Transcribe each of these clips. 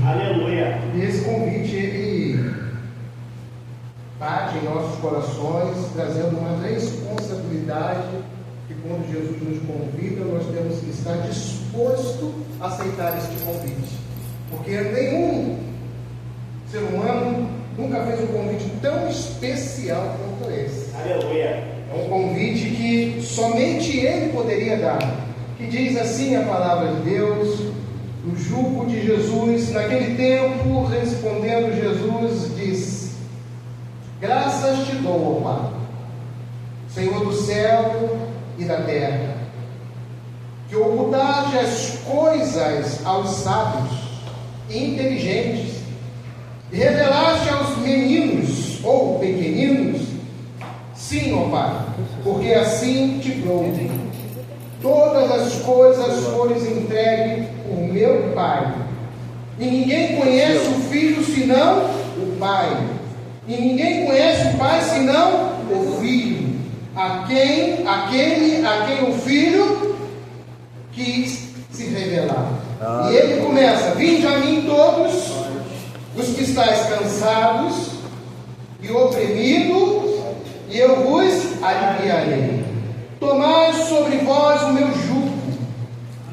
Aleluia. E esse convite, ele bate em nossos corações, trazendo uma responsabilidade que quando Jesus nos convida, nós temos que estar disposto a aceitar este convite. Porque nenhum ser humano nunca fez um convite tão especial quanto esse. Aleluia. É um convite que somente Ele poderia dar. Que diz assim a palavra de Deus, o jugo de Jesus. Naquele tempo, respondendo Jesus, disse: graças te dou, ó Pai, Senhor do céu e da terra, que ocultaste as coisas aos sábios e inteligentes, e revelaste aos meninos ou pequeninos. Sim, ó Pai, porque assim te prouve. Todas as coisas foram entregues por meu Pai, e ninguém conhece o Filho senão o Pai, e ninguém conhece o Pai senão o Filho, aquele a quem o Filho quis se revelar. E ele começa: vinde a mim todos os que estáis cansados e oprimidos, e eu vos aliviarei. Tomai sobre vós o meu jugo,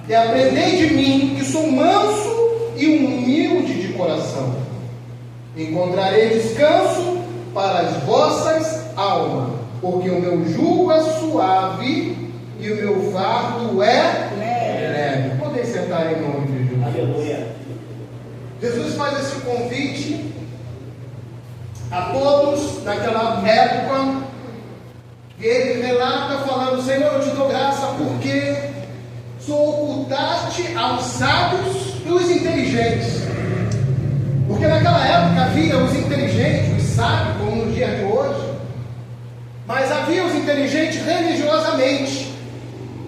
e aprendei de mim, que sou manso e humilde de coração. Encontrarei descanso para as vossas almas, porque o meu jugo é suave e o meu fardo é leve. Podem sentar em nome de Jesus. Aleluia. Jesus faz esse convite a todos naquela época. E ele relata falando: Senhor, eu te dou graça porque sou ocultaste aos sábios e os inteligentes. Porque naquela época havia os inteligentes, os sábios, como no dia de hoje, mas havia os inteligentes religiosamente,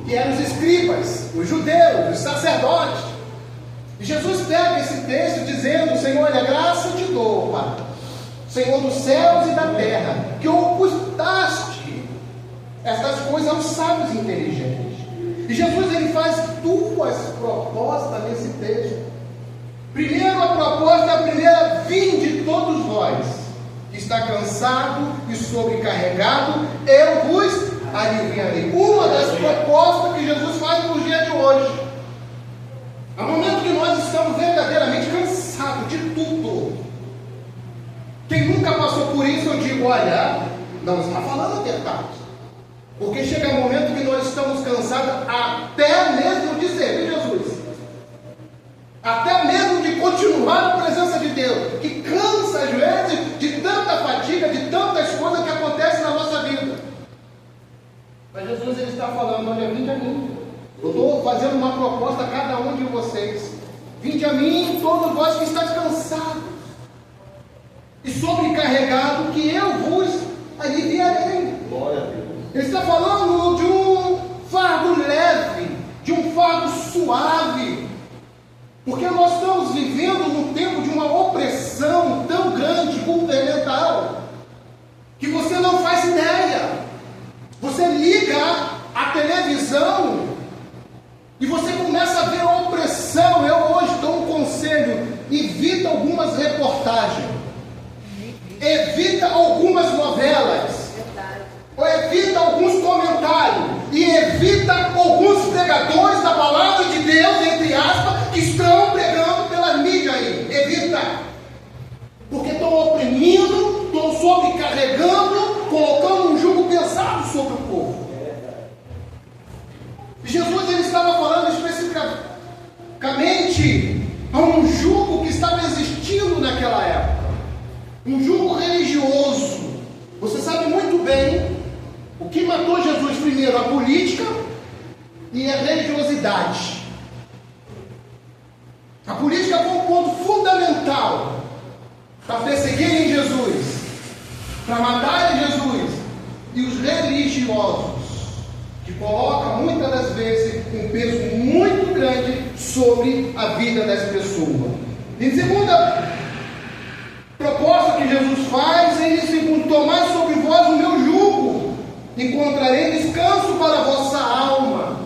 que eram os escribas, os judeus, os sacerdotes. E Jesus pega esse texto dizendo: Senhor, olha, graça eu te dou, Pai, Senhor dos céus e da terra, que ocultaste estas coisas aos sábios e inteligentes. E Jesus, ele faz duas propostas nesse texto. Primeiro, a proposta, a primeira: vinde todos vós que está cansado e sobrecarregado, eu vos aliviarei. Uma das propostas que Jesus faz no dia de hoje. Há momento que nós estamos verdadeiramente cansados de tudo. Quem nunca passou por isso, eu digo: olha, não está falando a verdade. Porque chega um momento que nós estamos cansados até mesmo de servir Jesus, até mesmo de continuar na presença de Deus, que cansa às vezes de tanta fadiga, de tantas coisas que acontecem na nossa vida. Mas Jesus, ele está falando: olha, vinde a mim. Eu estou fazendo uma proposta a cada um de vocês: vinde a mim, todos vós que estáis cansados e sobrecarregados, que eu vos aliviarei. Glória a Deus. Ele está falando de um fardo leve, de um fardo suave, porque nós estamos vivendo num tempo de uma opressão tão grande, governamental, que você não faz ideia. Você liga a televisão e você começa a ver a opressão. Eu hoje dou um conselho: evita algumas reportagens, evita algumas novelas, ou evita alguns comentários, e evita alguns pregadores da palavra de Deus, entre aspas, que estão pregando pela mídia aí. Evita, porque estão oprimindo, estão sobrecarregando, colocando um jugo pesado sobre o povo. Jesus, ele estava falando especificamente a um jugo que estava existindo naquela época, um jugo religioso. Você sabe muito bem o que matou Jesus primeiro: a política e a religiosidade. A política foi um ponto fundamental para perseguirem Jesus, para matarem Jesus. E os religiosos, que colocam muitas das vezes um peso muito grande sobre a vida das pessoas. E segunda proposta que Jesus faz, ele diz: tomai sobre vós o meu jugo, encontrarei descanso para a vossa alma.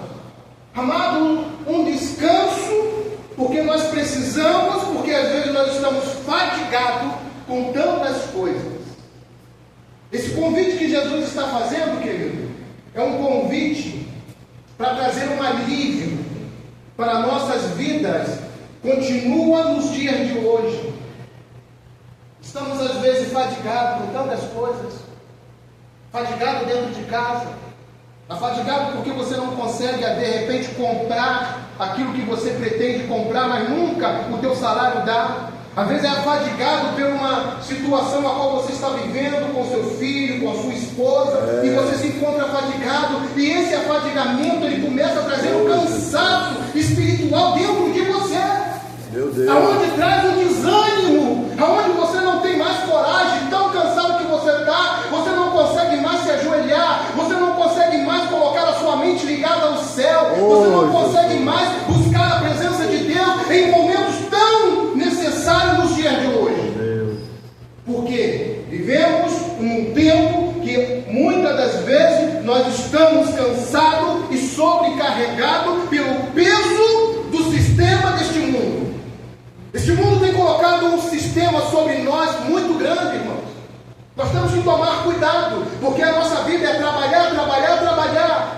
Amado, um descanso, porque nós precisamos, porque às vezes Jesus está fazendo, querido, é um convite para trazer um alívio para nossas vidas. Continua nos dias de hoje. Estamos às vezes fadigados com tantas coisas, fadigado dentro de casa, afadigado porque você não consegue de repente comprar aquilo que você pretende comprar, mas nunca o teu salário dá. Às vezes é afadigado por uma situação a qual você está vivendo com seu filho, com a sua esposa, e você se encontra afadigado, e esse afadigamento ele começa a trazer um cansaço espiritual dentro de você. Meu Deus. Aonde traz um desânimo, aonde você não tem mais coragem, tão cansado que você está, você não consegue mais se ajoelhar, você não consegue mais colocar a sua mente ligada ao céu, você não consegue mais buscar a presença de Deus em momentos tão necessários nos dias de hoje. Porque vivemos num tempo que muitas das vezes nós estamos cansados e sobrecarregados pelo peso do sistema deste mundo. Este mundo tem colocado um sistema sobre nós muito grande, irmãos. Nós temos que tomar cuidado, porque a nossa vida é trabalhar, trabalhar, trabalhar.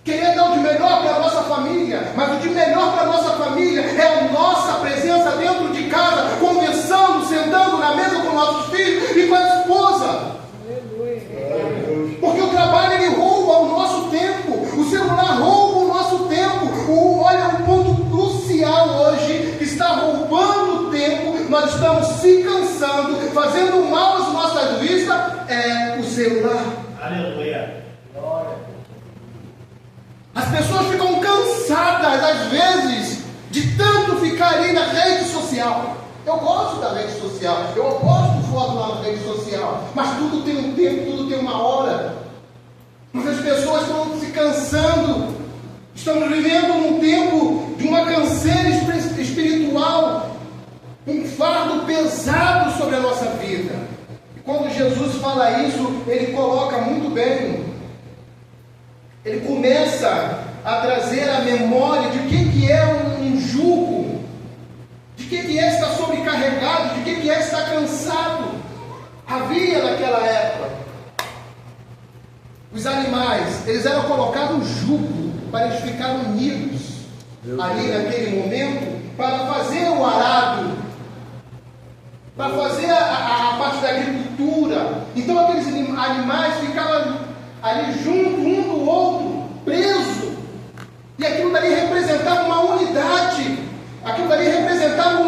Querer dar o de melhor para a nossa família, mas o de melhor para a nossa família é a nossa presença dentro de casa, conversando, sentando na mesa com nossos filhos e com a esposa. Porque o trabalho ele rouba o nosso tempo, o celular rouba o nosso tempo. Olha, um ponto crucial hoje que está roubando o tempo, nós estamos se cansando, fazendo mal às nossas vistas, é o celular. Aleluia. As pessoas ficam cansadas, às vezes, de tanto ficar ali na rede social. Eu gosto da rede social, eu posto foto lá na rede social, mas tudo tem um tempo, tudo tem uma hora. Mas as pessoas estão se cansando. Estamos vivendo num tempo de uma canseira espiritual, um fardo pesado sobre a nossa vida. E quando Jesus fala isso, ele coloca muito bem. Ele começa a trazer a memória de que é um jugo, de que é estar sobrecarregado, de que é estar cansado. Havia naquela época, os animais, eles eram colocados um jugo para eles ficarem unidos ali naquele momento, para fazer o arado, para fazer a parte da agricultura. Então aqueles animais ficavam ali junto um do outro, preso, e aquilo dali representava uma unidade, aquilo dali representava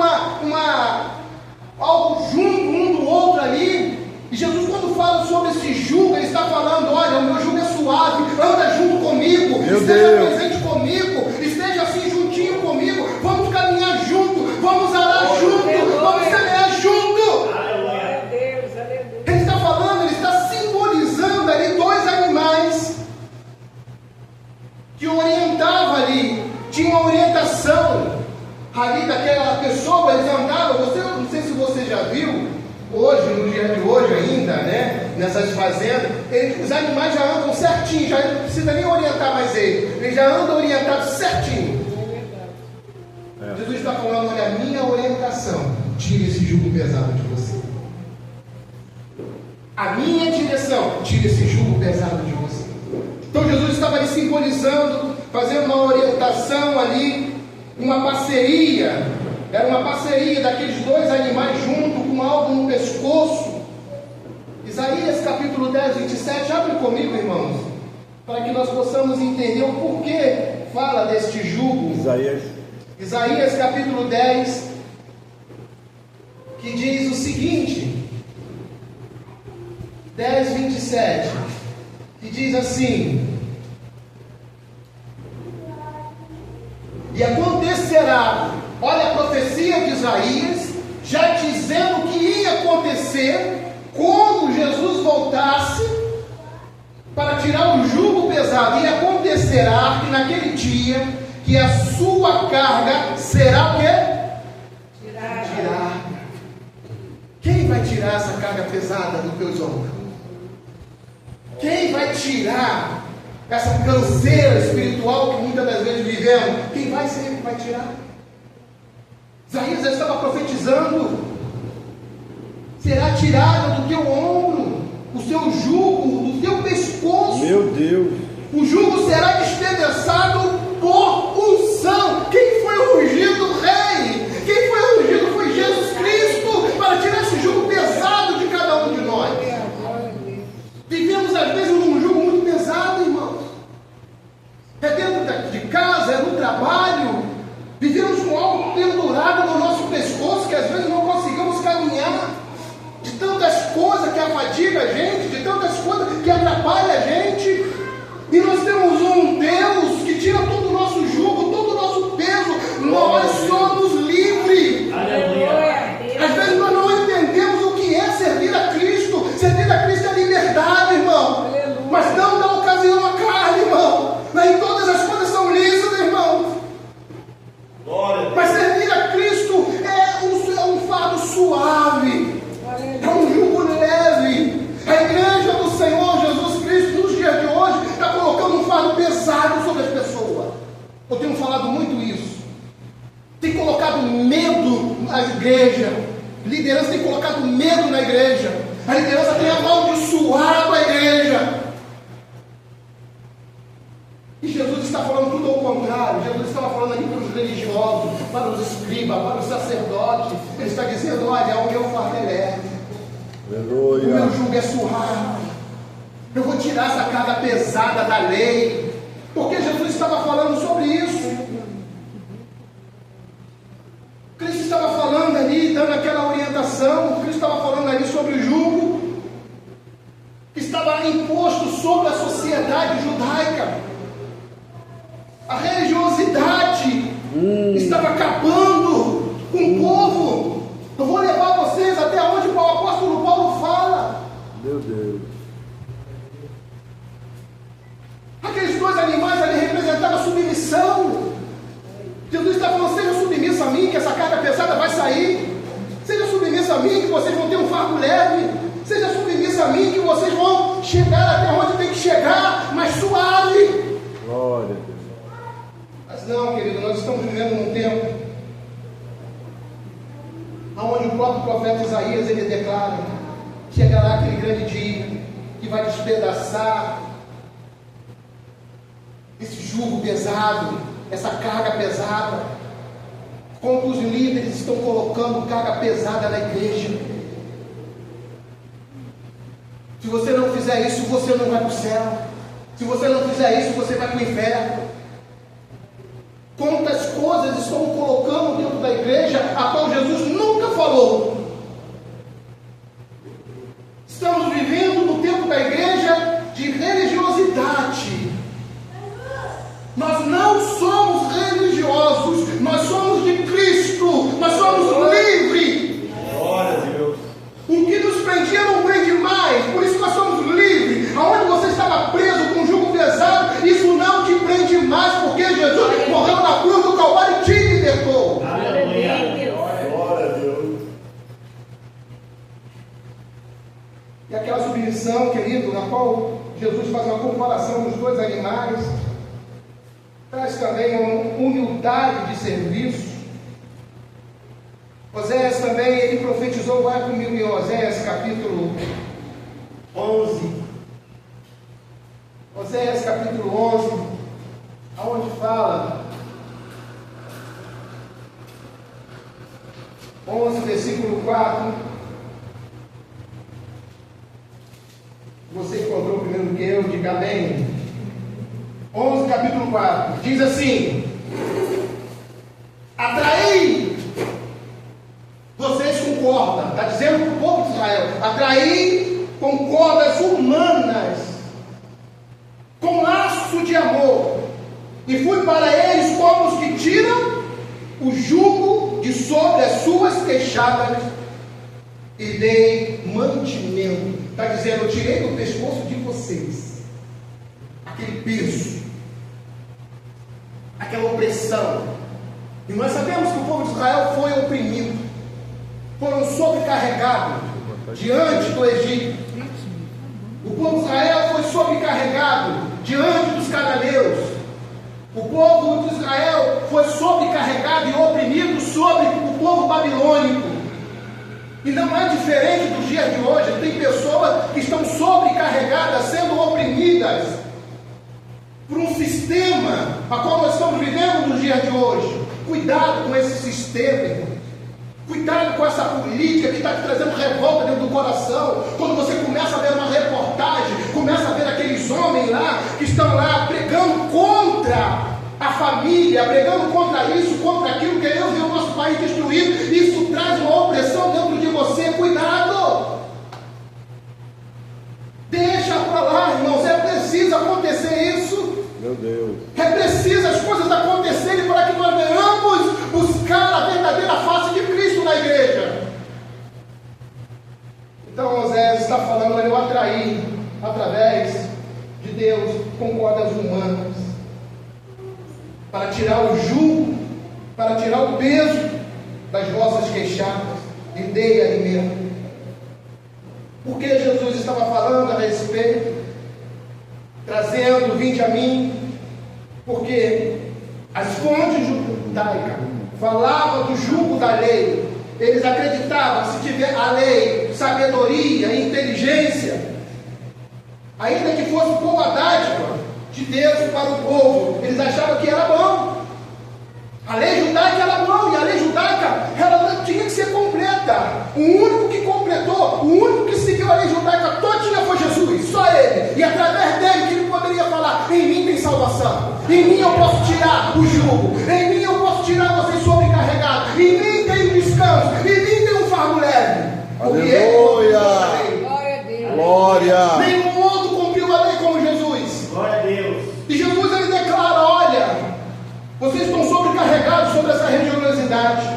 algo junto um do outro ali. E Jesus, quando fala sobre esse jugo, ele está falando: olha, o meu jugo é suave, anda junto comigo, esteja presente comigo, esteja assim juntinho comigo, vamos caminhar junto, vamos arar junto, vamos semear junto. Ele está falando, ele está simbolizando ali dois animais que orientavam ali, tinha uma orientação ali daquela pessoa. Eles andavam, não sei se você já viu, hoje, no dia de hoje ainda, né, nessas fazendas, os animais já andam certinho, já não precisa nem orientar mais eles já andam orientados certinho. Jesus está falando: olha, a minha orientação, tire esse jugo pesado de você. A minha direção, tire esse jugo pesado de você. Então Jesus estava ali simbolizando, fazendo uma orientação ali, uma parceria. Era uma parceria daqueles dois animais juntos, com algo no pescoço. Isaías capítulo 10, 27, abre comigo, irmãos, para que nós possamos entender o porquê fala deste jugo. Isaías capítulo 10, que diz o seguinte, 10, 27, que diz assim: e acontecerá, olha a profecia de Isaías, já dizendo o que ia acontecer quando Jesus voltasse para tirar o jugo pesado. E acontecerá que naquele dia, que a sua carga será o quê? Tirar. Quem vai tirar essa carga pesada dos teus ombros? Quem vai tirar essa canseira espiritual que muitas das vezes vivemos? Quem vai ser que vai tirar? Isaías já estava profetizando: será tirada do teu ombro o seu jugo Deus. O jugo será despedaçado por unção. Quem foi o ungido rei? Quem foi o ungido foi Jesus Cristo, para tirar esse jugo pesado de cada um de nós. Vivemos às vezes num jugo muito pesado, irmãos. É dentro de casa, é no trabalho. Vivemos com algo pendurado no nosso pescoço, que às vezes não conseguimos caminhar. De tantas coisas que afadiga a gente, de tantas coisas que atrapalham a gente. E nós temos um Deus que tira todo o nosso jugo, todo o nosso peso. Nós somos livres. Às vezes nós não entendemos o que é servir a Cristo. Servir a Cristo é liberdade, irmão. Mas não dá ocasião à carne, irmão. Nem todas as coisas são lícitas, irmão. Mas servir a Cristo é um fardo suave. É um jugo leve. A igreja do Senhor Jesus Cristo, nos dias de hoje, está colocando um fardo pesado sobre as pessoas. Eu tenho falado muito isso. Tem colocado medo na igreja. A liderança tem colocado medo na igreja. A liderança tem amaldiçoado a igreja. E Jesus está falando tudo ao contrário. Jesus estava falando ali para os religiosos, para os escribas, para os sacerdotes. Ele está dizendo: olha, o meu fardo é leve. Aleluia. O meu jugo é suave. Eu vou tirar essa carga pesada da lei. Porque Jesus estava falando sobre isso. Cristo estava falando ali, dando aquela orientação. Cristo estava falando ali sobre o jugo que estava imposto sobre a sociedade judaica. A religiosidade estava acabando com o povo. Eu vou levar vocês até onde o apóstolo Paulo fala. Meu Deus. Aqueles dois animais ali representavam submissão. Jesus está falando: seja submisso a mim, que essa carga pesada vai sair. Seja submisso a mim, que vocês vão ter um fardo leve. Seja submisso a mim, que vocês vão chegar até onde tem que chegar, mas suave. Glória a Deus. Mas não, querido, nós estamos vivendo num tempo onde o próprio profeta Isaías, ele declara: chegará aquele grande dia que vai despedaçar esse jugo pesado, essa carga pesada. Como os líderes estão colocando carga pesada na igreja. Se você não fizer isso, você não vai para o céu. Se você não fizer isso, você vai para o inferno. Quantas coisas estão colocando dentro da igreja a qual Jesus nunca falou. Estamos vivendo no tempo da igreja de religiosidade. Nós não somos religiosos, nós somos de Cristo, nós somos livres. Glória a Deus. O que nos prendia não prende mais, por isso nós somos livres. Aonde você estava preso com um jugo pesado, isso não te prende mais, porque Jesus morreu na cruz do Calvário e te libertou. Aleluia. Glória a Deus. E aquela submissão, querido, na qual Jesus faz uma comparação dos dois animais, traz também uma humildade de serviço. Oséias também, ele profetizou, vai comigo em Oséias capítulo 11. Oséias capítulo 11, aonde fala, 11 versículo 4. Você encontrou primeiro que eu, diga amém. 11 capítulo 4, diz assim: atraí, vocês com corda, está dizendo para o povo de Israel, atraí com cordas humanas, com laço de amor, e fui para eles como os que tiram o jugo de sobre as suas queixadas, e dei mantimento. Está dizendo: eu tirei do pescoço de vocês aquele peso, aquela opressão. E nós sabemos que o povo de Israel foi oprimido, foram sobrecarregados diante do Egito. O povo de Israel foi sobrecarregado diante dos cananeus. O povo de Israel foi sobrecarregado e oprimido sobre o povo babilônico. E não é diferente dos dias de hoje. Tem pessoas que estão sobrecarregadas, sendo oprimidas por um sistema a qual nós estamos vivendo nos dias de hoje. Cuidado com esse sistema, irmão. Cuidado com essa política que está te trazendo revolta dentro do coração. Quando você começa a ver uma reportagem, começa a ver aqueles homens lá que estão lá pregando contra a família, pregando contra isso, contra aquilo, querendo ver o nosso país destruído. Isso traz uma opressão dentro de você. Cuidado! Deixa para lá, irmãos. É preciso acontecer isso. Meu Deus. É preciso as coisas acontecerem para que nós venhamos buscar a verdadeira face de Cristo na igreja. Então Osés está falando, eu atraí através de Deus com cordas humanas para tirar o jugo, para tirar o peso das vossas queixadas e dei alimento. Porque Jesus estava falando a respeito, trazendo, vinde a mim, porque as fontes judaicas falavam do jugo da lei. Eles acreditavam, se tiver a lei, sabedoria e inteligência, ainda que fosse boa dádiva de Deus para o povo, eles achavam que era bom. A lei judaica era bom, e a lei judaica ela tinha que ser completa. O único que completou, o único que seguiu a lei judaica todinha foi Jesus, só ele. E através dele que ele poderia falar: em mim tem salvação, em mim eu posso tirar o jugo, em mim eu posso tirar vocês sobrecarregados, em mim tem um descanso, em mim tem um fardo leve. Aleluia! Glória a Deus. Glória! Nenhum outro cumpriu a lei como Jesus. Glória a Deus. E Jesus ele declara: olha, vocês estão sobrecarregados sobre essa religiosidade,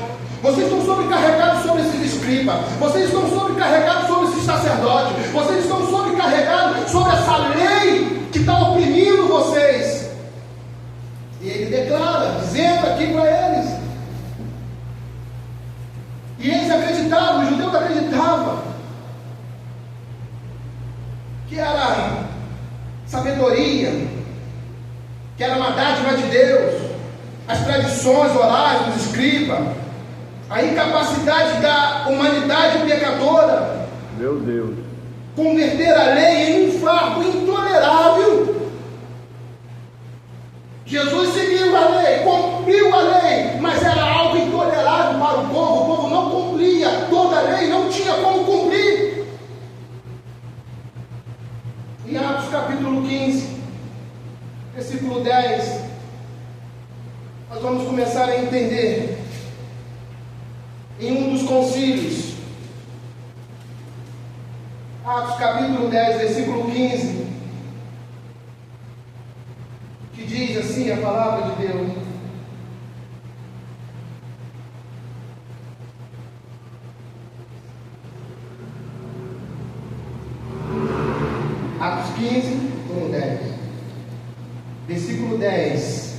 vocês estão sobrecarregados sobre esses escribas, vocês estão sobrecarregados sobre esses sacerdotes, vocês estão sobrecarregados sobre essa lei que está oprimindo vocês. E ele declara, dizendo aqui para eles. E eles acreditavam, os judeus acreditavam que era sabedoria, que era uma dádiva de Deus, as tradições orais dos escribas, a incapacidade da humanidade pecadora, Meu Deus. converter a lei em um fardo intolerável. Jesus seguiu a lei, cumpriu a lei, mas era algo intolerável para o povo não cumpria, toda a lei não tinha como cumprir. Em Atos capítulo 15, versículo 10, nós vamos começar a entender, em um dos concílios, Atos capítulo 10, versículo 15, que diz assim a palavra de Deus: Atos 15, 10, versículo 10,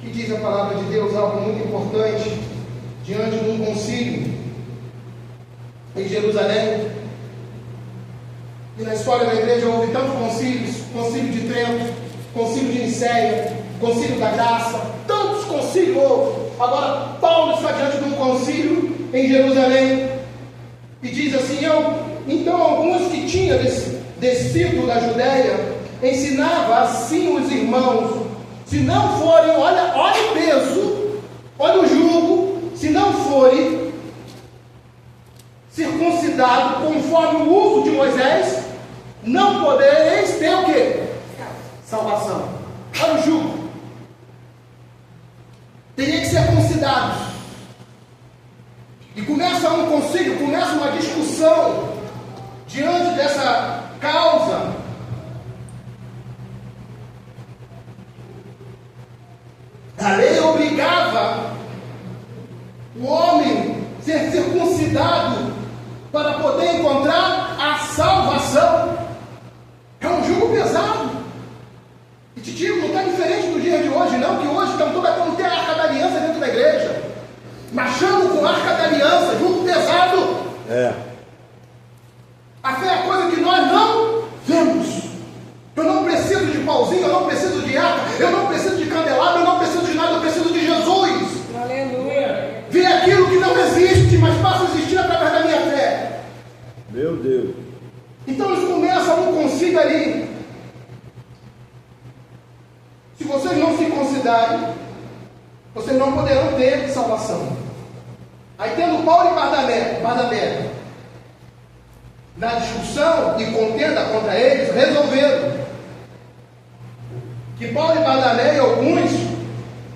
que diz a palavra de Deus algo muito importante, diante de um concílio em Jerusalém. E na história da igreja houve tantos concílios: concílio de Trento, concílio de Nicéia, concílio da Graça, tantos concílios houve. Agora Paulo está diante de um concílio em Jerusalém e diz assim: então alguns que tinham descido da Judéia ensinava assim os irmãos: se não forem, olha o peso, olha o jugo, se não forem circuncidados conforme o uso de Moisés, não podereis ter o quê? Salvação. Olha o jugo. Teria que ser circuncidados. E começa um concílio, começa uma discussão diante dessa causa. A lei obrigava o homem a ser circuncidado para poder encontrar a salvação. É um jugo pesado. E te digo, não está diferente do dia de hoje, não, que hoje estão todos tentando ter a arca da aliança dentro da igreja, marchando com a arca da aliança, jugo pesado. É. A fé é coisa que nós não vemos. Eu não preciso de pauzinho, eu não preciso de arca, eu não preciso de candelabro, eu não preciso de nada, eu preciso de Jesus. Aleluia. Ver aquilo que não existe, mas passa a existir através da minha fé. Meu Deus. Então eles começam um concílio ali. circuncidarem, vocês não poderão ter salvação. Aí tendo Paulo e Barnabé na discussão e contenda contra eles, resolveram que Paulo e Barnabé e alguns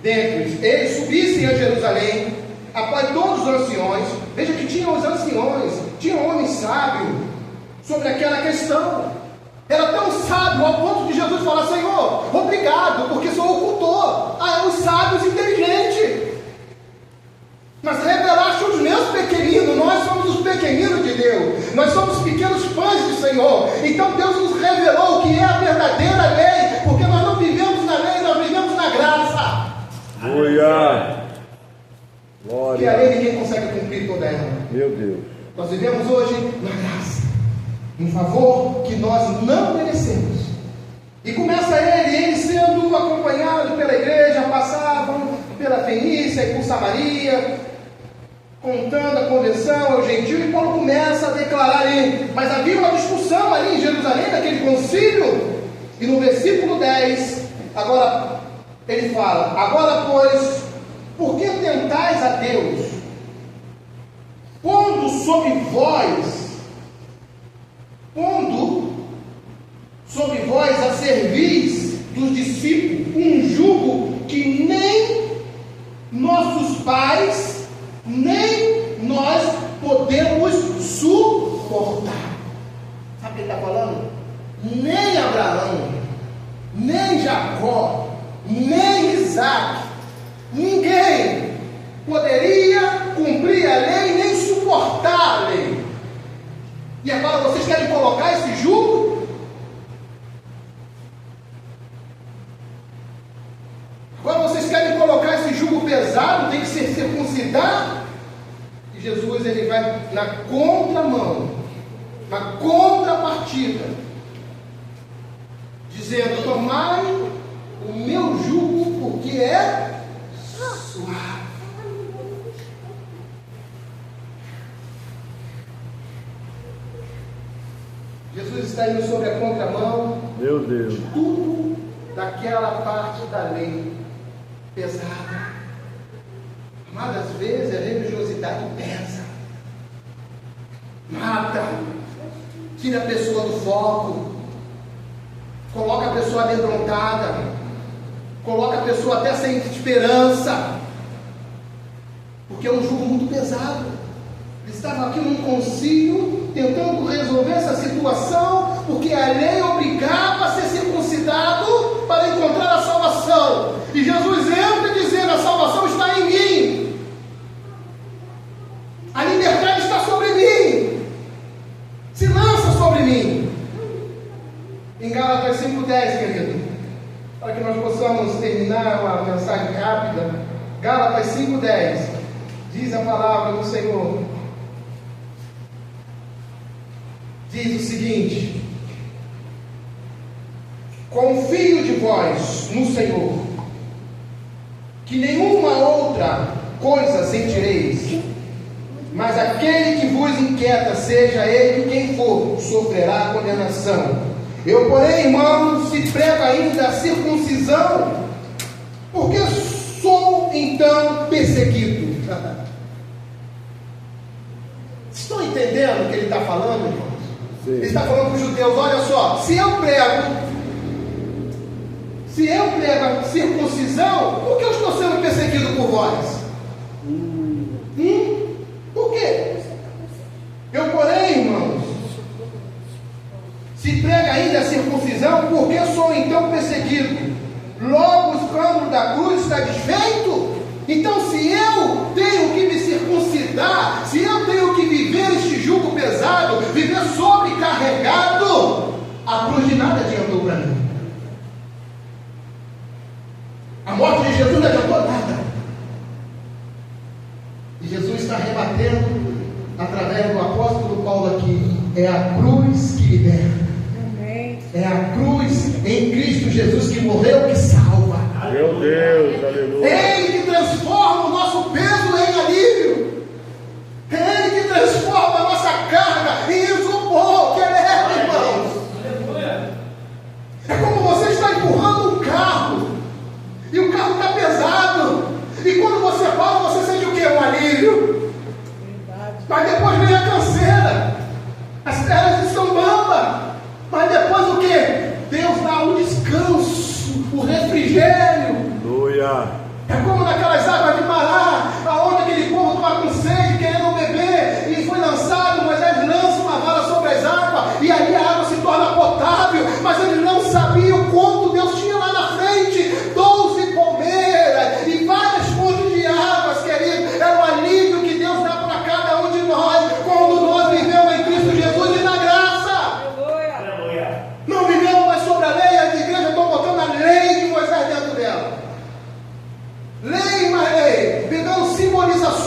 dentre eles subissem a Jerusalém após todos os anciões. Veja que tinham os anciões, tinham homens sábios sobre aquela questão. Era tão sábio ao ponto de Jesus falar: Senhor, obrigado, porque sou ocultor os sábios inteligentes. Mas revelaste os meus pequeninos. Nós somos os pequeninos de Deus. Nós somos pequenos fãs do Senhor. Então Deus nos revelou o que é a verdadeira lei, porque nós não vivemos na lei, nós vivemos na graça. Aleluia. Porque a lei ninguém consegue cumprir toda ela. Meu Deus. Nós vivemos hoje na graça, um favor que nós não merecemos. E começa ele sendo acompanhado pela igreja, passavam pela Fenícia e por Samaria, contando a conversão ao gentio, e Paulo começa a declarar ali. Mas havia uma discussão ali em Jerusalém, naquele concílio, e no versículo 10, agora ele fala: agora pois, por que tentais a Deus, pondo sobre vós a servis dos discípulos um jugo que nem nossos pais, nem nós podemos suportar? Sabe o que ele está falando? Nem Abraão, nem Jacó, nem Isaac, ninguém poderia cumprir a lei, nem suportar a lei. E agora vocês querem colocar esse jugo? Agora vocês querem colocar esse jugo pesado, tem que ser circuncidar? E Jesus, ele vai na contramão, na contrapartida, dizendo: tomai o meu jugo, porque é suave. Jesus está indo sobre a contramão. Meu Deus. De tudo daquela parte da lei pesada. Amadas, às vezes a religiosidade pesa, mata, tira a pessoa do foco, coloca a pessoa amedrontada, coloca a pessoa até sem esperança, porque é um jugo muito pesado. Eles estavam aqui num concílio tentando resolver essa situação, porque a lei obrigava a ser circuncidado para encontrar a salvação. E Jesus entra dizendo: a salvação está em mim, a liberdade está sobre mim, se lança sobre mim. Em Gálatas 5:10, querido, para que nós possamos terminar uma mensagem rápida. Gálatas 5:10 diz a palavra do Senhor. Diz o seguinte: confio de vós no Senhor, que nenhuma outra coisa sentireis, mas aquele que vos inquieta, seja ele quem for, sofrerá condenação. Eu, porém, irmãos, se prego ainda a circuncisão, porque sou então perseguido. Estão entendendo o que ele está falando, irmãos? Sim. Ele está falando para os judeus: olha só, se eu prego a circuncisão, por que eu estou sendo perseguido por vós? Por quê? Eu, porém, irmãos, se prega ainda a circuncisão, porque sou então perseguido? Logo o escândalo da cruz está desfeito? Então, se eu tenho que me circuncidar, se eu tenho que viver este jugo pesado, viver sobrecarregado, a cruz de nada adiantou para mim. A morte de Jesus não adiantou nada. E Jesus está rebatendo através do apóstolo Paulo aqui: é a cruz que liberta. É a cruz em Cristo Jesus que morreu, que salva. Meu Deus, aleluia. É Ele que transforma o nosso peso em alívio. É Ele que transforma a nossa carga em isopor, que é leve, irmãos. É como você está empurrando um carro, e o carro está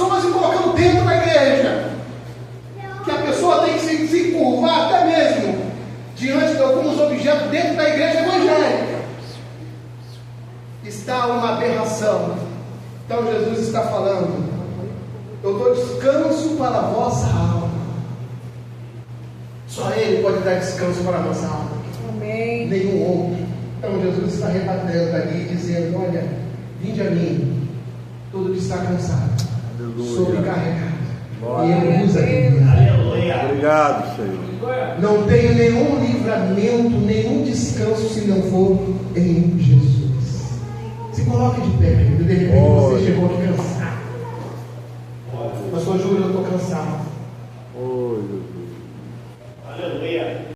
pessoas e colocando dentro da igreja. Que a pessoa tem que se curvar até mesmo diante de alguns objetos dentro da igreja evangélica. Está uma aberração. Então Jesus está falando: eu dou descanso para a vossa alma. Só Ele pode dar descanso para a nossa alma. Amém. Nenhum outro. Então Jesus está rebatendo ali, dizendo: olha, vinde a mim, todo que está cansado, Aleluia. sobrecarregado, Glória e eu vos aliviarei. Aleluia. Obrigado, Senhor. Não tenho nenhum livramento, nenhum descanso se não for em Jesus. Se coloque de pé, querido. De repente você chegou aqui cansado. Pastor Júlio, eu estou cansado.